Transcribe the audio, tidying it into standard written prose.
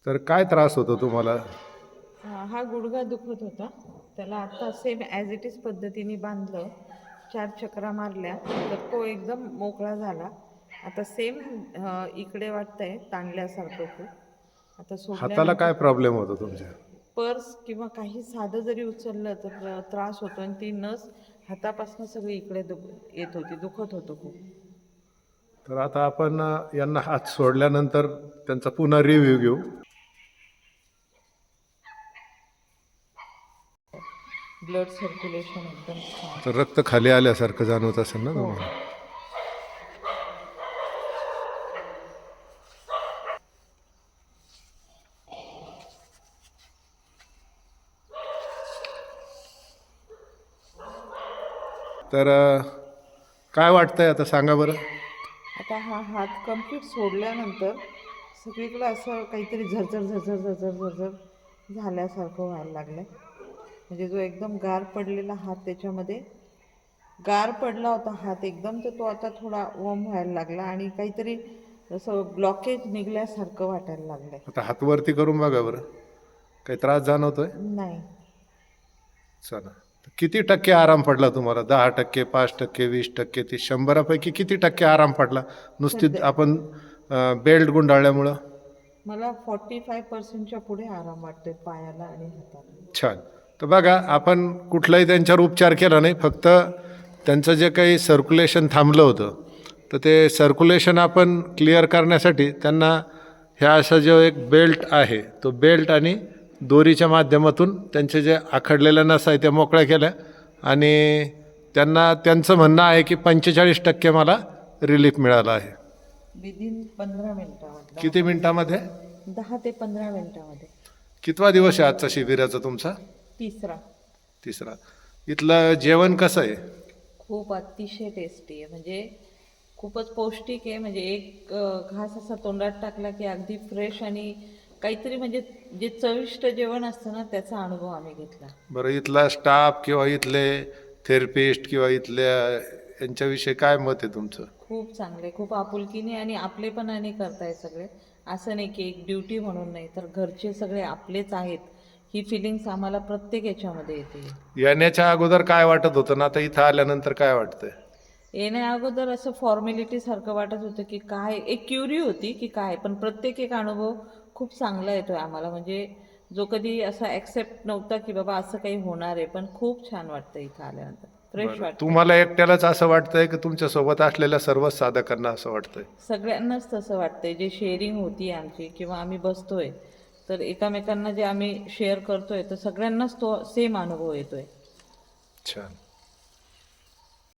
तर काय त्रास होतो तुम्हाला? हा गुडघा दुखत होता. त्याला आता सेम ॲज इट इज पद्धतीने बांधलं, 4 चकरा मारल्या तर तो एकदम मोकळा झाला. आता सेम इकडे वाटतंय ताणल्यासारखं खूप. आता हाताला सोडल्यानंतर काय प्रॉब्लेम होतो तुमच्या? पर्स किंवा काही साधं जरी उचललं तर त्रास होतो आणि ती नस हातापासून सगळी इकडे येत होती, दुखत होतं खूप. तर आता आपण यांना हात सोडल्यानंतर त्यांचा पुन्हा रिव्ह्यू घेऊ. ब्लड सर्क्युलेशन एकदम छान. तर रक्त खाली आल्यासारखं जाणवत असेल ना हो. तुम्हाला? तर काय वाटतंय आता सांगा बरं? आता हा हात कंप्लीट सोडल्यानंतर सगळीकडे असं काहीतरी झरझर झरझर झरझर झरझर झाल्यासारखं व्हायला लागलं. म्हणजे जो एकदम गार पडलेला हात, त्याच्यामध्ये गार पडला होता हात एकदम, तर तो आता थोडा वॉर्म व्हायला लागला आणि काहीतरी असं ब्लॉकेज निघल्यासारखं वाटायला लागलंय. आता हात वरती करून बघा बरं, काही त्रास जाणवतोय? नाही. चला, तर किती टक्के आराम पडला तुम्हाला? 10%, 5%, 20%, ती 100पैकी किती टक्के आराम पडला नुसती सध्या आपण बेल्ट गुंडाळल्यामुळं? मला 45% पुढे आराम वाटतोय पायाला आणि हाताला. छान. तर बघा, आपण कुठलाही त्यांच्यावर उपचार केला नाही, फक्त त्यांचं जे काही सर्क्युलेशन थांबलं होतं, तर ते सर्क्युलेशन आपण क्लिअर करण्यासाठी त्यांना ह्या असा जो एक बेल्ट आहे, तो बेल्ट आणि दोरीच्या माध्यमातून त्यांचे जे आखडलेल्या नस आहे त्या मोकळ्या केल्या आणि त्यांना त्यांचं म्हणणं आहे की 45% मला रिलीफ मिळाला आहे. विदिन 15 मिनिटामध्ये, किती मिनिटामध्ये? 10 ते 15 मिनिटामध्ये. कितवा दिवस आहे आजचा शिबिराचा तुमचा? तिसरा. तिसरा. इथलं जेवण कसं आहे? खूप अतिशय टेस्टी आहे. म्हणजे खूपच पौष्टिक आहे. म्हणजे एक घास असा तोंडात टाकला की अगदी फ्रेश आणि काहीतरी म्हणजे जे चविष्ट जेवण असतं ना, त्याचा अनुभव आम्ही घेतला. बरं, इथला स्टाफ किंवा इथले थेरपिस्ट किंवा इथल्या यांच्याविषयी काय मत आहे तुमचं? खूप चांगले, खूप आपुलकीने आणि आपलेपणाने करताय सगळे. असं नाही की एक ड्युटी म्हणून नाही, तर घरचे सगळे आपलेच आहेत, ही फिलिंग्स आम्हाला प्रत्येक याच्यामध्ये येते. येण्याच्या अगोदर काय वाटत होतं ना आता इथं आल्यानंतर काय वाटतंय? येण्या अगोदर असं फॉर्मॅलिटी सारखं वाटत होतं की काय, एक क्युरी होती की काय, पण प्रत्येक एक अनुभव खूप चांगला येतोय आम्हाला. म्हणजे जो कधी असा ॲक्सेप्ट नव्हता की बाबा असं काही होणार आहे, पण खूप छान वाटतं इथं आल्यानंतर, फ्रेश बरं, वाटतं. तुम्हाला एकट्यालाच असं वाटतंय की तुमच्यासोबत असलेल्या सर्व साधकांना असं वाटतंय? सगळ्यांनाच तसं वाटतंय. जे शेअरिंग होती आमची किंवा आम्ही बसतोय तर एकामेकांना जे आम्ही शेअर करतोय, तर सगळ्यांनाच तो सेम अनुभव येतोय. छान.